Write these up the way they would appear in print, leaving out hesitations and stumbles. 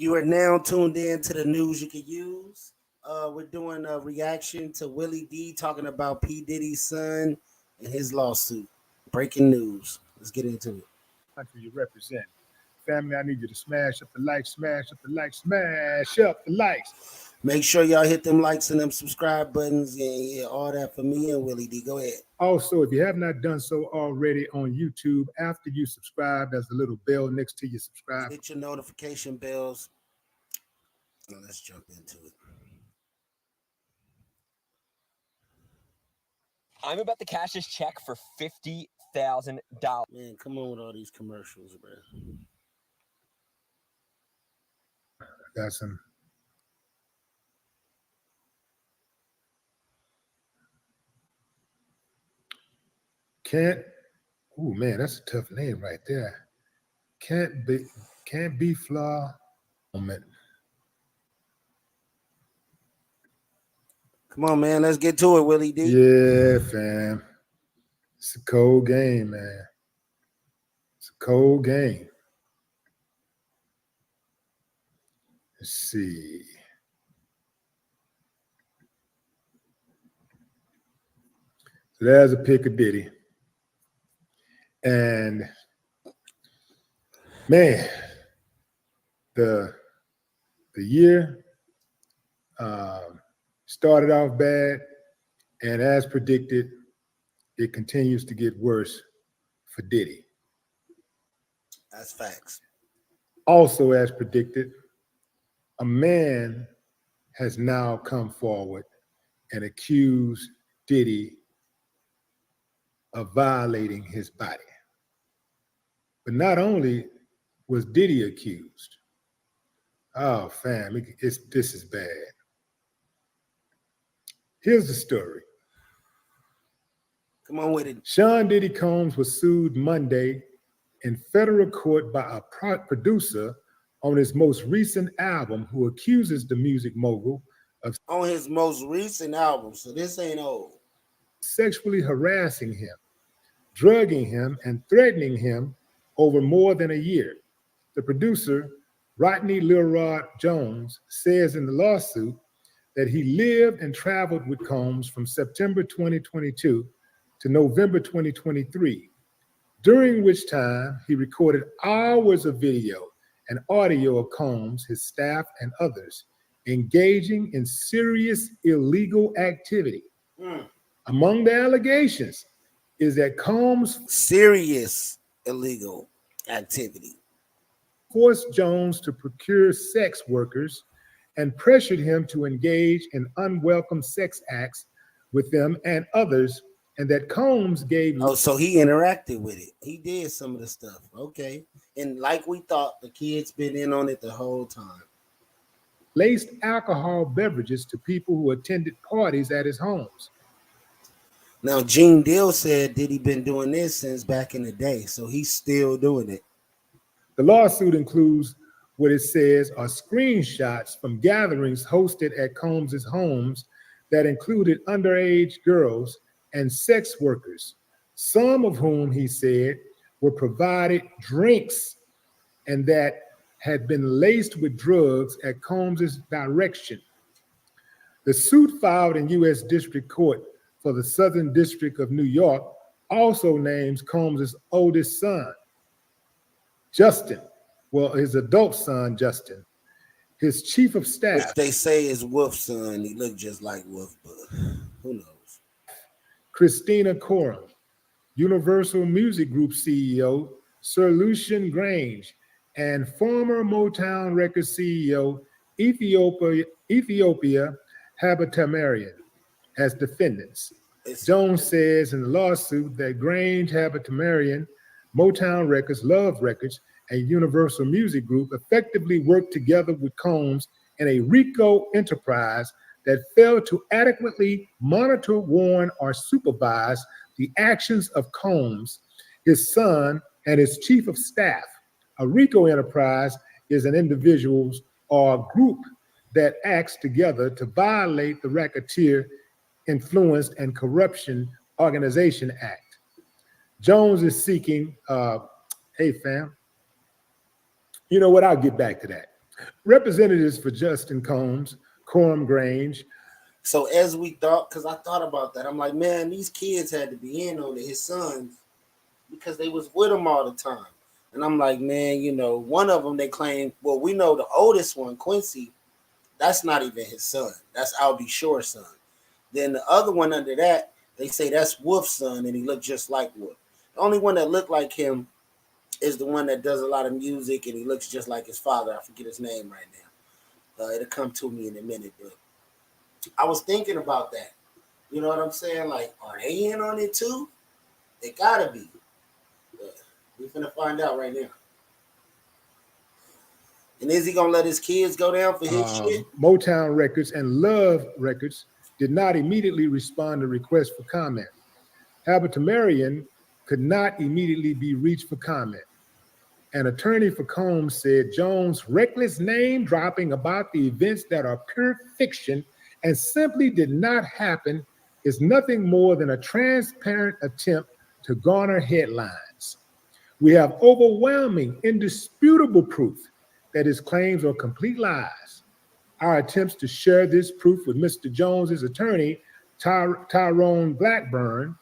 You are now tuned in to the news you can use. We're doing a reaction to Willie D talking about P. Diddy's son and his lawsuit. Breaking news. Let's get into it. Country you represent. Family, I need you to smash up the likes, smash up the likes, smash up the likes. Make sure y'all hit them likes and them subscribe buttons and all that for me and Willie D. Go ahead. Also, if you have not done so already on YouTube, after you subscribe, there's a little bell next to you subscribe. Hit your notification bells. Now let's jump into it. I'm about to cash this check for $50,000. Man, come on with all these commercials, bro. Got some. Oh man, that's a tough name right there. Can't be flaw. Moment. Come on, man. Let's get to it, Willie D. Yeah, fam. It's a cold game, man. It's a cold game. Let's see. So there's a pic of Diddy. And man, the year started off bad, and as predicted, it continues to get worse for Diddy. That's facts. Also, as predicted, a man has now come forward and accused Diddy of violating his body. But not only was Diddy accused, oh fam, this is bad. Here's the story. Come on with it. Sean Diddy Combs was sued Monday in federal court by a producer on his most recent album who accuses the music mogul of on his most recent album, so this ain't old. Sexually harassing him, drugging him, and threatening him over more than a year. The producer, Rodney Lil Rod Jones, says in the lawsuit that he lived and traveled with Combs from September 2022 to November 2023, during which time he recorded hours of video and audio of Combs, his staff, and others engaging in serious illegal activity. Among the allegations is that Combs serious illegal activity forced Jones to procure sex workers and pressured him to engage in unwelcome sex acts with them and others, and that Combs gave... Oh, so he interacted with it. He did some of the stuff. Okay. And like we thought, the kids been in on it the whole time. Laced alcohol beverages to people who attended parties at his homes. Now, Gene Deal said Diddy been doing this since back in the day, so he's still doing it. The lawsuit includes what it says are screenshots from gatherings hosted at Combs' homes that included underage girls and sex workers, some of whom, he said, were provided drinks and that had been laced with drugs at Combs' direction. The suit filed in U.S. District Court for the Southern District of New York also names Combs' oldest son, Justin, well, his adult son, Justin, his chief of staff. Which they say is Wolf's son. He looked just like Wolf, but who knows? Christina Coram, Universal Music Group CEO, Sir Lucian Grange, and former Motown Records CEO, Ethiopia Habtemarian, as defendants. Jones says in the lawsuit that Grange, Habtemarian, Motown Records, Love Records, and Universal Music Group effectively worked together with Combs in a RICO enterprise that failed to adequately monitor, warn, or supervise the actions of Combs, his son, and his chief of staff. A RICO enterprise is an individual or group that acts together to violate the Racketeer Influence and Corruption Organization Act. Jones is seeking, hey fam, you know what, I'll get back to that. Representatives for Justin Combs, Coram Grange. So as we thought, because I thought about that, I'm like, man, these kids had to be in on it, his sons, because they was with him all the time. And I'm like, man, one of them they claim, well, we know the oldest one, Quincy, that's not even his son. That's Albie Shore's son. Then the other one under that, they say that's Wolf's son, and he looked just like Wolf. The only one that looked like him is the one that does a lot of music, and he looks just like his father. I forget his name right now. It'll come to me in a minute, but I was thinking about that. You know what I'm saying? Like, are they in on it too? They gotta be. But we're finna find out right now. And is he gonna let his kids go down for his shit? Motown Records and Love Records did not immediately respond to requests for comment. However, Tamarian could not immediately be reached for comment. An attorney for Combs said Jones' reckless name dropping about the events that are pure fiction and simply did not happen is nothing more than a transparent attempt to garner headlines. We have overwhelming, indisputable proof that his claims are complete lies. Our attempts to share this proof with Mr. Jones's attorney, Tyrone Blackburn,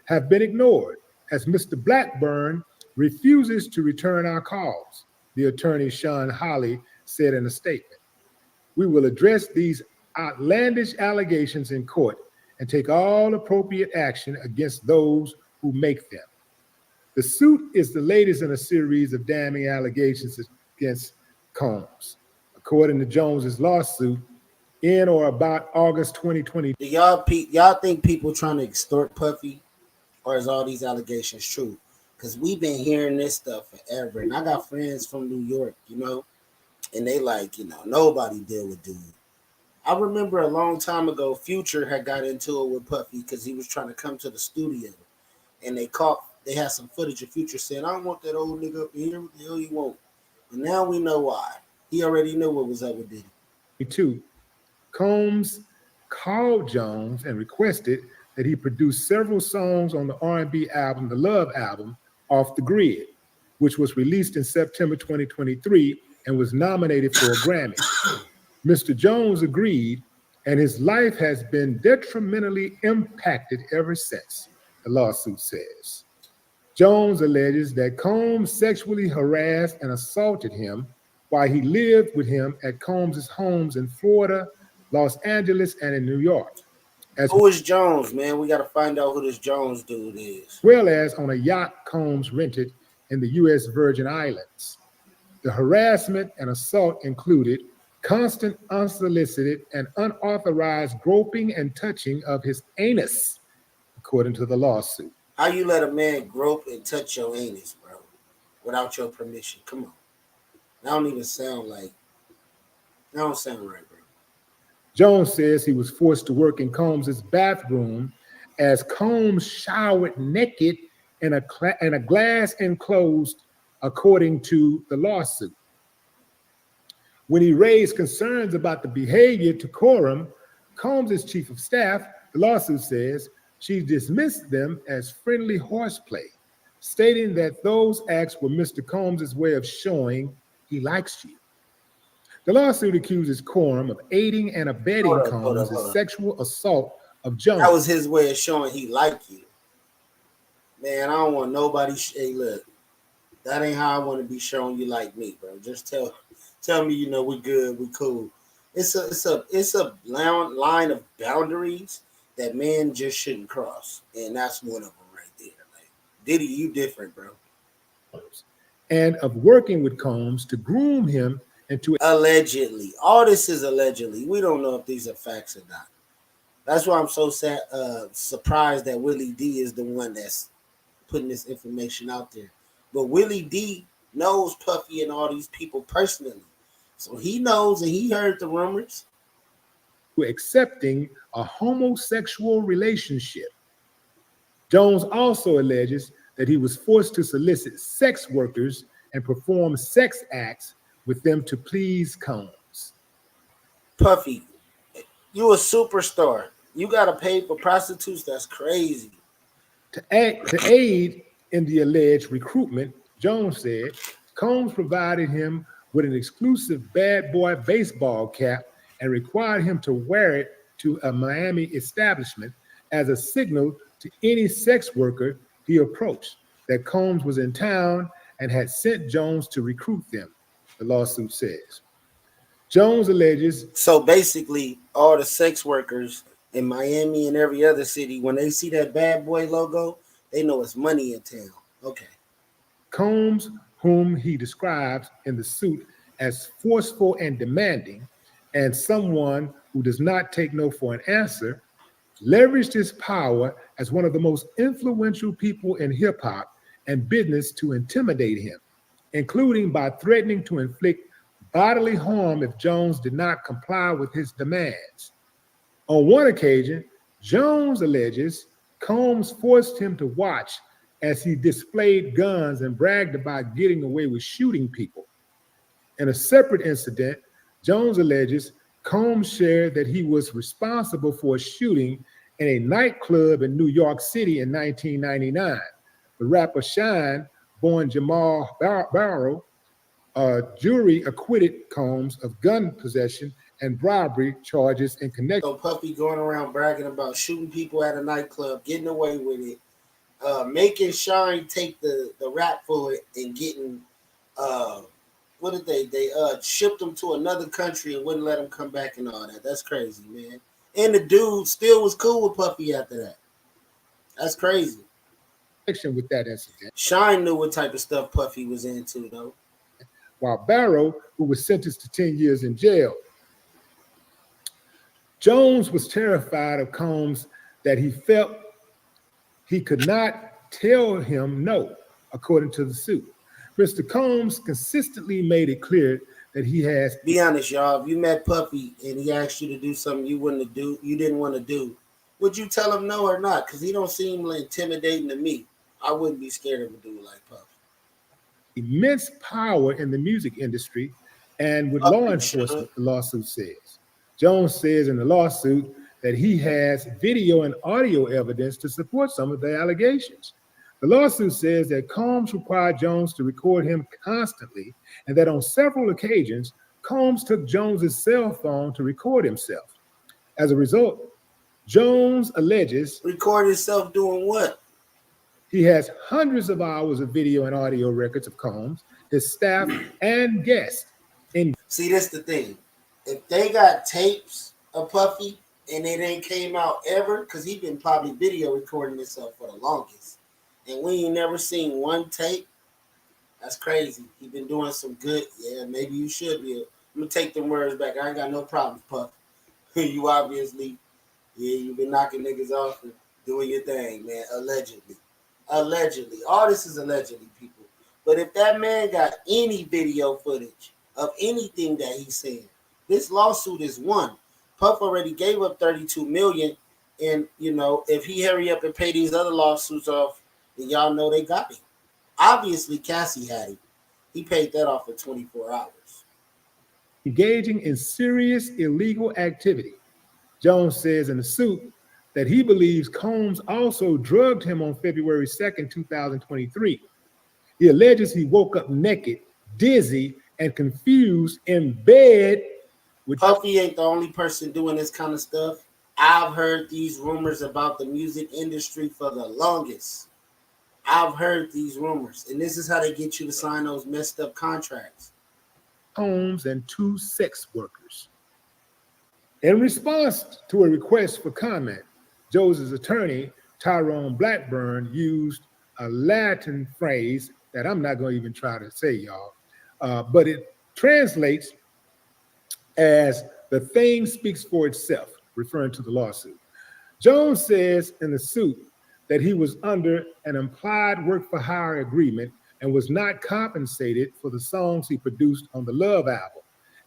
have been ignored, as Mr. Blackburn refuses to return our calls, the attorney Sean Holly said in a statement. We will address these outlandish allegations in court and take all appropriate action against those who make them. The suit is the latest in a series of damning allegations against Combs. According to Jones's lawsuit, in or about August 2020. Do y'all think people trying to extort Puffy, or is all these allegations true? Because we've been hearing this stuff forever, and I got friends from New York, and they like, nobody deal with dude. I remember a long time ago, Future had got into it with Puffy because he was trying to come to the studio, and they had some footage of Future saying, "I don't want that old nigga up in here. What the hell you want?" And now we know why. He already knew what was up with Diddy. Two, Combs called Jones and requested that he produce several songs on the R&B album, the Love album, Off the Grid, which was released in September 2023 and was nominated for a Grammy. Mr. Jones agreed, and his life has been detrimentally impacted ever since, the lawsuit says. Jones alleges that Combs sexually harassed and assaulted him while he lived with him at Combs' homes in Florida, Los Angeles, and in New York. Who is Jones, man? We got to find out who this Jones dude is. Well as on a yacht Combs rented in the U.S. Virgin Islands. The harassment and assault included constant, unsolicited, and unauthorized groping and touching of his anus, according to the lawsuit. How you let a man grope and touch your anus, bro, without your permission? Come on. That don't even sound right, bro. Jones says he was forced to work in Combs' bathroom as Combs showered naked in a glass enclosed, according to the lawsuit. When he raised concerns about the behavior to Coram, Combs' chief of staff, the lawsuit says, she dismissed them as friendly horseplay, stating that those acts were Mr. Combs' way of showing he likes you. The lawsuit accuses Coram of aiding and abetting Combs' sexual assault of Jones. That was his way of showing he liked you. Man, I don't want nobody. Hey, look, that ain't how I want to be showing you like me, bro. Just tell me, we good, we cool. It's a line of boundaries that men just shouldn't cross, and that's one of them right there. Like, Diddy, you different, bro. And of working with Combs to groom him into allegedly. All this is allegedly. We don't know if these are facts or not. That's why I'm so surprised that Willie D is the one that's putting this information out there. But Willie D knows Puffy and all these people personally. So he knows and he heard the rumors. Accepting a homosexual relationship. Jones also alleges that he was forced to solicit sex workers and perform sex acts with them to please Combs. Puffy, you a superstar. You got to pay for prostitutes. That's crazy. To aid in the alleged recruitment, Jones said, Combs provided him with an exclusive bad boy baseball cap and required him to wear it to a Miami establishment as a signal to any sex worker he approached that Combs was in town and had sent Jones to recruit them, the lawsuit says. Jones alleges. So basically, all the sex workers in Miami and every other city, when they see that bad boy logo, they know it's money in town. Okay. Combs, whom he describes in the suit as forceful and demanding, and someone who does not take no for an answer, leveraged his power as one of the most influential people in hip hop and business to intimidate him, including by threatening to inflict bodily harm if Jones did not comply with his demands. On one occasion, Jones alleges Combs forced him to watch as he displayed guns and bragged about getting away with shooting people. In a separate incident, Jones alleges Combs shared that he was responsible for a shooting in a nightclub in New York City in 1999. The rapper Shine, born Jamal Barrow, jury acquitted Combs of gun possession and bribery charges in connection. So Puffy going around bragging about shooting people at a nightclub, getting away with it, making Shine take the rap for it, and getting what did they shipped him to another country and wouldn't let him come back and all that. That's crazy, man. And the dude still was cool with Puffy after that. That's crazy. With that incident. Shine knew what type of stuff Puffy was into, though. While Barrow, who was sentenced to 10 years in jail. Jones was terrified of Combs that he felt he could not tell him no, according to the suit. Mr. Combs consistently made it clear that he has. Be honest, y'all. If you met Puffy and he asked you to do something you didn't want to do, would you tell him no or not? Because he don't seem like intimidating to me. I wouldn't be scared of a dude like Puffy. Immense power in the music industry and with law enforcement, the lawsuit says. Jones says in the lawsuit that he has video and audio evidence to support some of the allegations. The lawsuit says that Combs required Jones to record him constantly and that on several occasions, Combs took Jones's cell phone to record himself. As a result, Jones alleges. Record himself doing what? He has hundreds of hours of video and audio records of Combs, his staff, and guests. See, that's the thing. If they got tapes of Puffy and it ain't came out ever, because he been probably video recording himself for the longest, and we ain't never seen one tape, that's crazy. He been doing some good. Yeah, maybe you should be. I'm going to take them words back. I ain't got no problem, Puff. You obviously, you've been knocking niggas off and doing your thing, man, allegedly. Allegedly. All this is allegedly, people. But if that man got any video footage of anything that he's saying, this lawsuit is won. Puff already gave up $32 million, and if he hurry up and pay these other lawsuits off, then y'all know they got him. Obviously, Cassie had him. He paid that off in 24 hours. Engaging in serious illegal activity. Jones says in the suit that he believes Combs also drugged him on February 2nd, 2023. He alleges he woke up naked, dizzy, and confused in bed with. Puffy ain't the only person doing this kind of stuff. I've heard these rumors about the music industry for the longest. I've heard these rumors, and this is how they get you to sign those messed up contracts. Combs and 2 sex workers. In response to a request for comment, Jones' attorney, Tyrone Blackburn, used a Latin phrase that I'm not going to even try to say, y'all, but it translates as the thing speaks for itself, referring to the lawsuit. Jones says in the suit that he was under an implied work-for-hire agreement and was not compensated for the songs he produced on the Love album.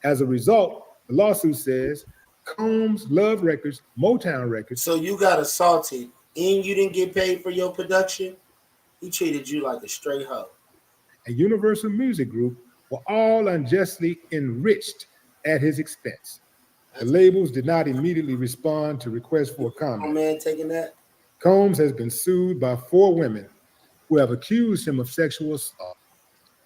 As a result, the lawsuit says Combs, Love Records, Motown Records. So you got assaulted and you didn't get paid for your production? He treated you like a straight hoe. And Universal Music Group were all unjustly enriched at his expense. The labels did not immediately respond to requests for comment. Oh, man, taking that? Combs has been sued by 4 women who have accused him of sexual assault.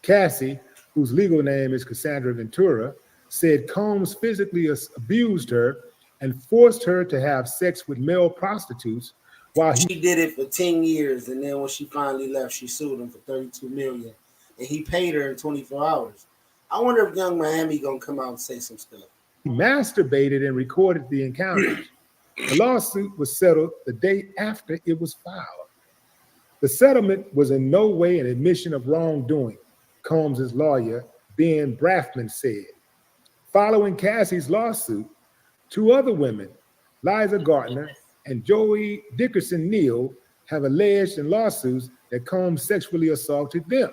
Cassie, whose legal name is Cassandra Ventura, said Combs physically abused her and forced her to have sex with male prostitutes while he She did it for 10 years, and then when she finally left, she sued him for 32 million, and he paid her in 24 hours. I wonder if Young Miami gonna come out and say some stuff. masturbated and recorded the encounters. The lawsuit was settled the day after it was filed. The settlement was in no way an admission of wrongdoing, Combs' lawyer, Ben Brafman, said. Following Cassie's lawsuit, two other women, Liza Gardner and Joey Dickerson Neal, have alleged in lawsuits that Combs sexually assaulted them.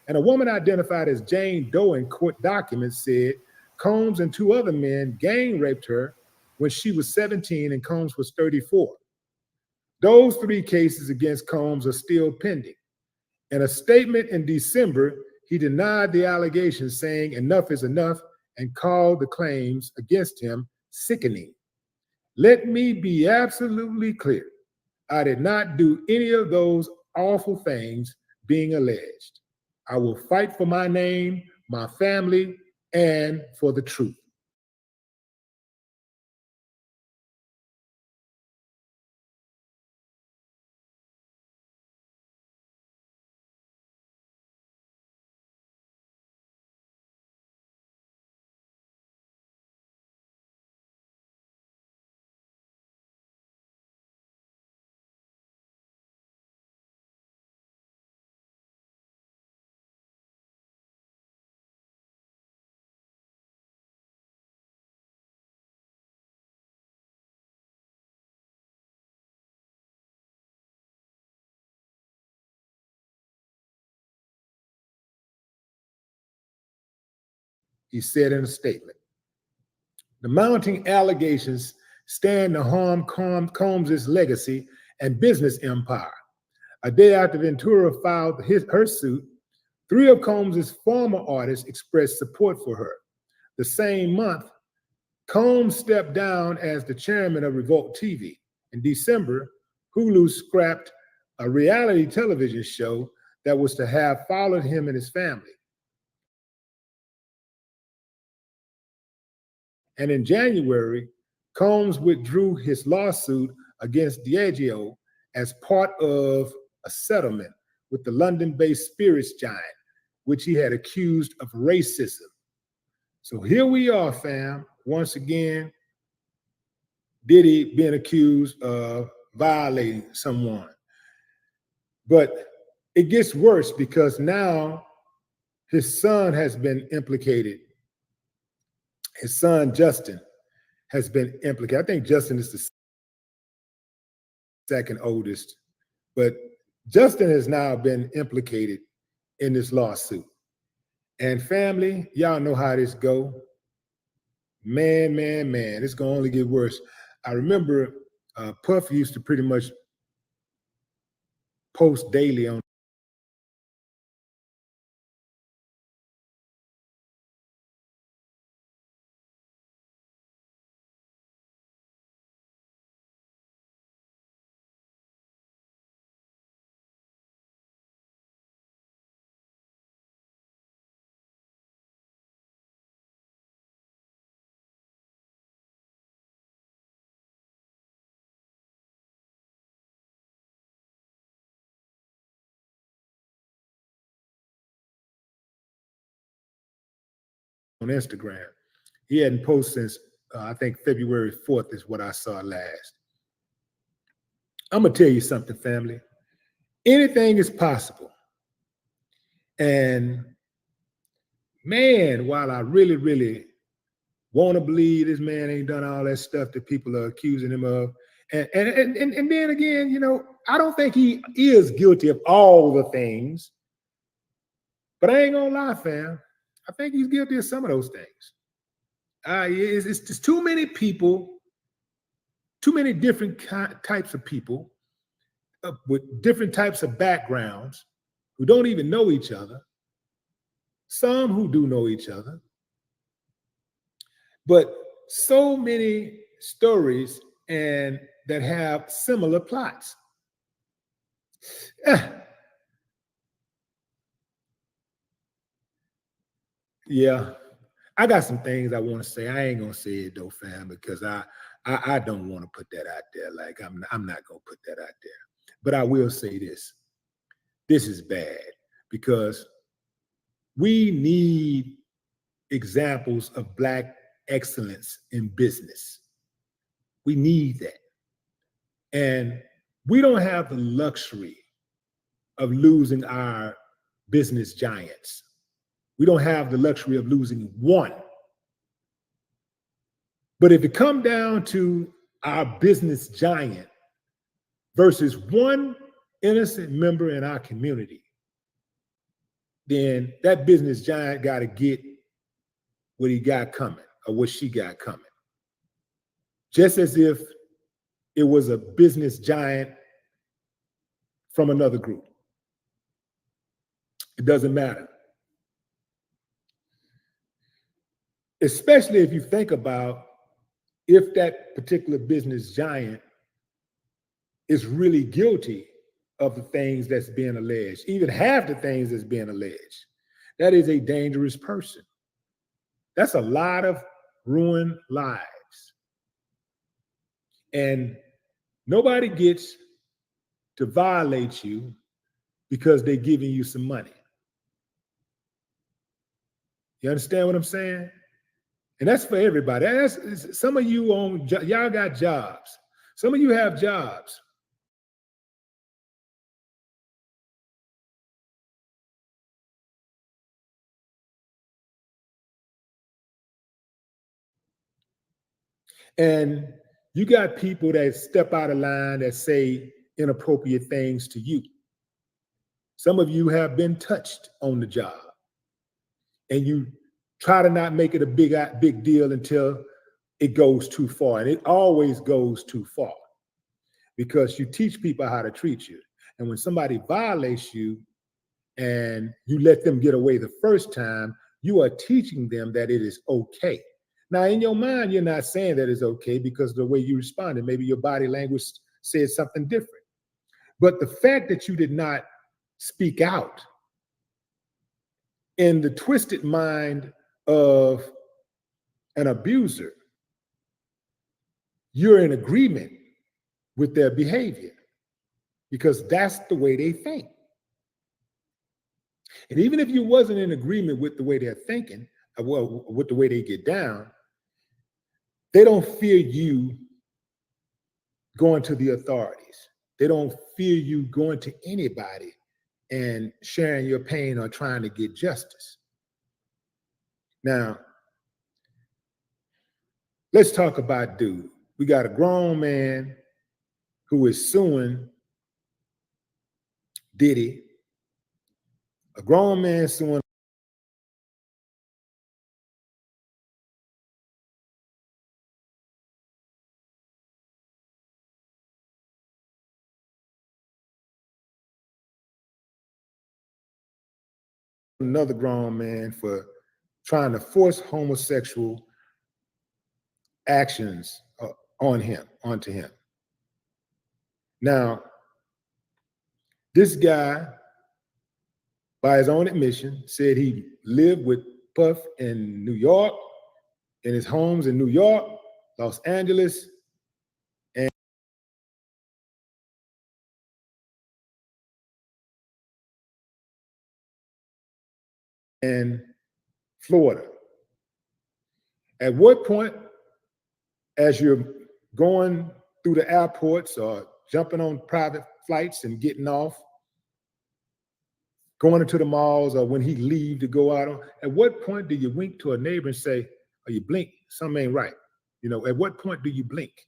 And a woman identified as Jane Doe in court documents said Combs and two other men gang raped her when she was 17 and Combs was 34. Those three cases against Combs are still pending. In a statement in December, he denied the allegations, saying enough is enough and called the claims against him sickening. Let me be absolutely clear. I did not do any of those awful things being alleged. I will fight for my name, my family, and for the truth. He said in a statement, the mounting allegations stand to harm Combs' legacy and business empire. A day after Ventura filed her suit, three of Combs' former artists expressed support for her. The same month, Combs stepped down as the chairman of Revolt TV. In December, Hulu scrapped a reality television show that was to have followed him and his family. And in January, Combs withdrew his lawsuit against Diageo as part of a settlement with the London-based spirits giant, which he had accused of racism. So here we are, fam. Once again, Diddy being accused of violating someone. But it gets worse because now his son has been implicated. His son, Justin, has been implicated. I think Justin is the second oldest, but Justin has now been implicated in this lawsuit. And family, y'all know how this go. Man, it's gonna only get worse. I remember Puff used to pretty much post daily on Instagram. He hadn't posted since I think February 4th is what I saw last. I'm gonna tell you something, family. Anything is possible. And man, while I really want to believe this man ain't done all that stuff that people are accusing him of, and then again, you know, I don't think he is guilty of all the things, but I ain't gonna lie, fam. I think he's guilty of some of those things. It's just too many people, too many different types of people with different types of backgrounds who don't even know each other. Some who do know each other, but so many stories and that have similar plots. Yeah, I got some things I want to say. I ain't gonna say it though, fam, because I don't want to put that out there. Like I'm not gonna put that out there. But I will say this: this is bad because we need examples of Black excellence in business. We need that, and we don't have the luxury of losing our business giants. We don't have the luxury of losing one. But if it come down to our business giant versus one innocent member in our community, then that business giant got to get what he got coming or what she got coming. Just as if it was a business giant from another group. It doesn't matter. Especially if you think about if that particular business giant is really guilty of the things that's being alleged, even half the things that's being alleged. That is a dangerous person. That's a lot of ruined lives. And nobody gets to violate you because they're giving you some money. You understand what I'm saying? And that's for everybody. That's some of you y'all got jobs. Some of you have jobs. And you got people that step out of line that say inappropriate things to you. Some of you have been touched on the job, and you try to not make it a big deal until it goes too far. And it always goes too far because you teach people how to treat you. And when somebody violates you and you let them get away the first time, you are teaching them that it is okay. Now, in your mind, you're not saying that it's okay because of the way you responded. Maybe your body language said something different. But the fact that you did not speak out in the twisted mind of an abuser, you're in agreement with their behavior because that's the way they think. And even if you wasn't in agreement with the way they're thinking, well, with the way they get down, they don't fear you going to the authorities. They don't fear you going to anybody and sharing your pain or trying to get justice. Now, let's talk about dude. We got a grown man who is suing Diddy, a grown man suing another grown man for trying to force homosexual actions onto him. Now, this guy, by his own admission, said he lived with Puff in New York, in his homes in New York, Los Angeles, and Florida. At what point, as you're going through the airports or jumping on private flights and getting off, going into the malls, or when he leave to go out on, at what point do you wink to a neighbor and say, or you blink, something ain't right? You know, at what point do you blink?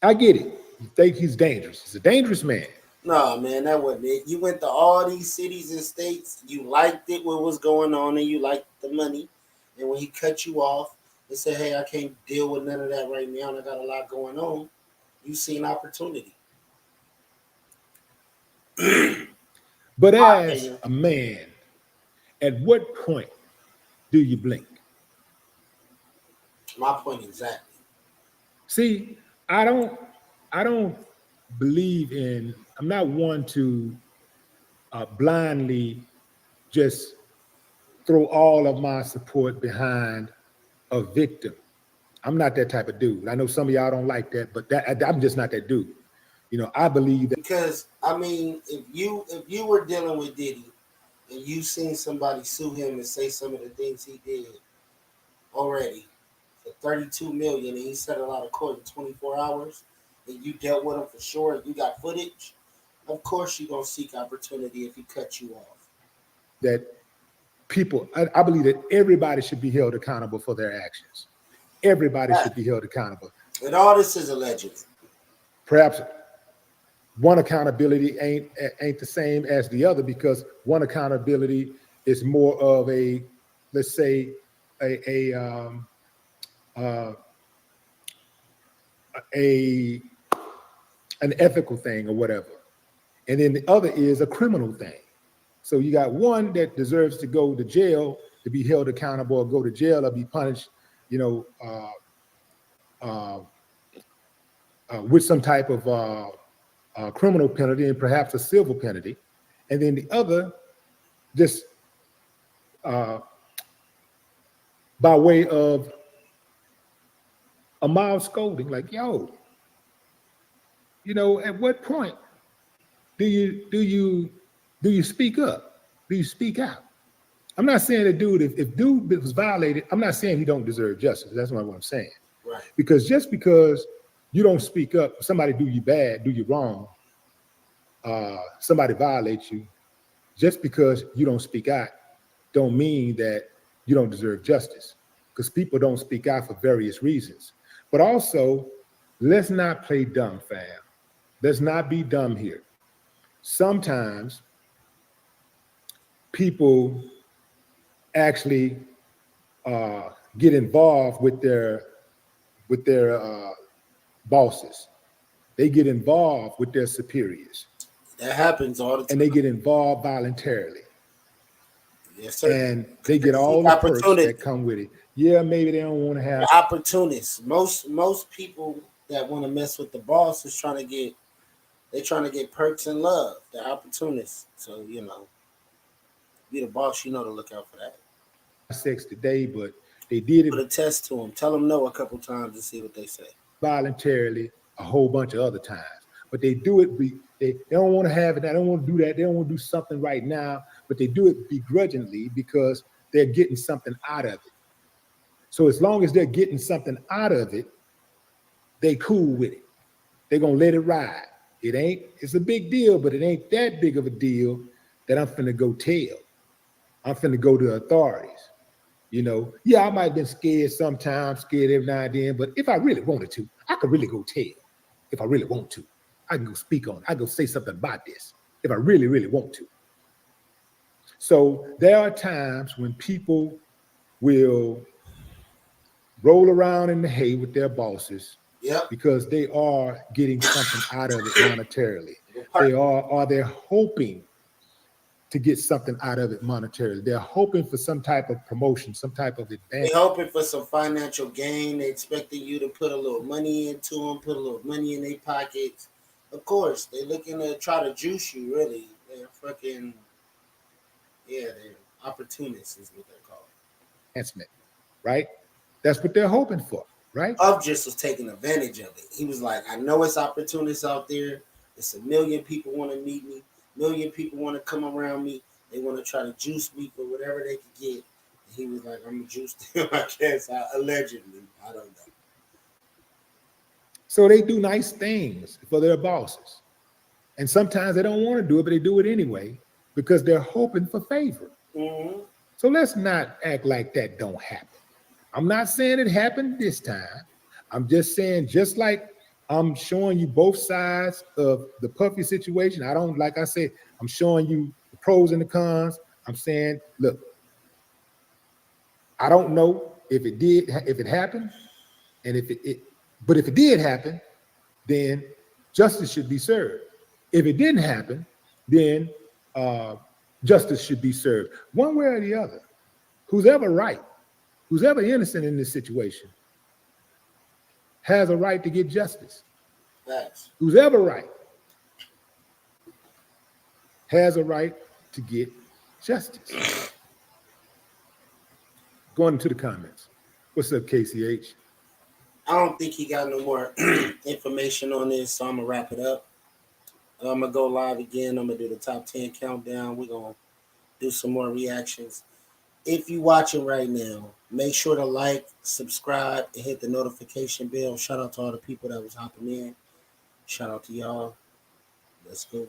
I get it. You think he's dangerous. He's a dangerous man. No, man, that wasn't it. You went to all these cities and states. You liked it, what was going on, and you liked the money. And when he cut you off and said, "Hey, I can't deal with none of that right now, and I got a lot going on," you seen opportunity. But as a man, at what point do you blink? My point exactly. See, I don't believe in. I'm not one to blindly just throw all of my support behind a victim. I'm not that type of dude. I know some of y'all don't like that, but I'm just not that dude. You know, I believe that Because I mean, if you were dealing with Diddy and you seen somebody sue him and say some of the things he did already for 32 million and he settled out of court in 24 hours and you dealt with him for sure and you got footage, of course you're gonna seek opportunity if he cut you off. that people, I believe that everybody should be held accountable for their actions. Everybody Right. should be held accountable. And all this is alleged. Perhaps one accountability ain't the same as the other because one accountability is more of a, let's say, a uh, a an ethical thing or whatever, and then the other is a criminal thing. So you got one that deserves to go to jail, to be held accountable, or go to jail or be punished, you know, with some type of criminal penalty and perhaps a civil penalty, and then the other just by way of a mild scolding, like, yo, you know, at what point do you speak up? Do you speak out? I'm not saying that dude, if dude was violated, I'm not saying he don't deserve justice. That's not what I'm saying. Right. Because just because you don't speak up, somebody do you bad, do you wrong, somebody violates you, just because you don't speak out, don't mean that you don't deserve justice. Because people don't speak out for various reasons. But also, let's not play dumb, fam. Let's not be dumb here. Sometimes people actually get involved with their bosses. They get involved with their superiors. That happens all the time. And they get involved voluntarily. Yes, sir. And they get all the perks that come with it. Yeah, maybe they don't want to have opportunists. Most people that want to mess with the boss is trying to get perks and love. They're opportunists. So, you know, be the boss, you know to look out for that. Sex today, but they did it. Put a test to them. Tell them no a couple times and see what they say. Voluntarily a whole bunch of other times. But they do it, they don't want to have it. They don't want to do that. They don't want to do something right now, but they do it begrudgingly because they're getting something out of it. So as long as they're getting something out of it, they cool with it. They're going to let it ride. It's a big deal, but it ain't that big of a deal that I'm finna go tell. I'm finna go to authorities. You know, yeah, I might have been scared sometimes, scared every now and then, but if I really wanted to, I could really go tell. If I really want to, I can go speak on it. I can go say something about this if I really, really want to. So there are times when people will roll around in the hay with their bosses because they are getting something out of it monetarily. They're hoping to get something out of it monetarily. They're hoping for some type of promotion, some type of advantage. They're hoping for some financial gain. They're expecting you to put a little money into them, put a little money in their pockets. Of course, they're looking to try to juice you, really. They're fucking, they're opportunists is what they're called. Enhancement, right? That's what they're hoping for, right? Of just was taking advantage of it. He was like, I know it's opportunists out there. It's a million people want to meet me. Million people want to come around me. They want to try to juice me for whatever they could get. And he was like, I'm going to juice them, I guess, allegedly. I don't know. So they do nice things for their bosses. And sometimes they don't want to do it, but they do it anyway because they're hoping for favor. Mm-hmm. So let's not act like that don't happen. I'm not saying it happened this time. I'm just saying, just like I'm showing you both sides of the Puffy situation. Like I said, I'm showing you the pros and the cons. I'm saying, look, I don't know if it happened, and but if it did happen, then justice should be served. If it didn't happen, then justice should be served. One way or the other. Who's ever right, who's ever innocent in this situation, has a right to get justice. Thanks. Who's ever right has a right to get justice. Going into the comments. What's up, KCH? I don't think he got no more information on this, so I'm gonna wrap it up. I'm gonna go live again. I'm gonna do the top 10 countdown. We're gonna do some more reactions. If you watching right now, make sure to like, subscribe, and hit the notification bell. Shout out to all the people that was hopping in. Shout out to y'all. Let's go.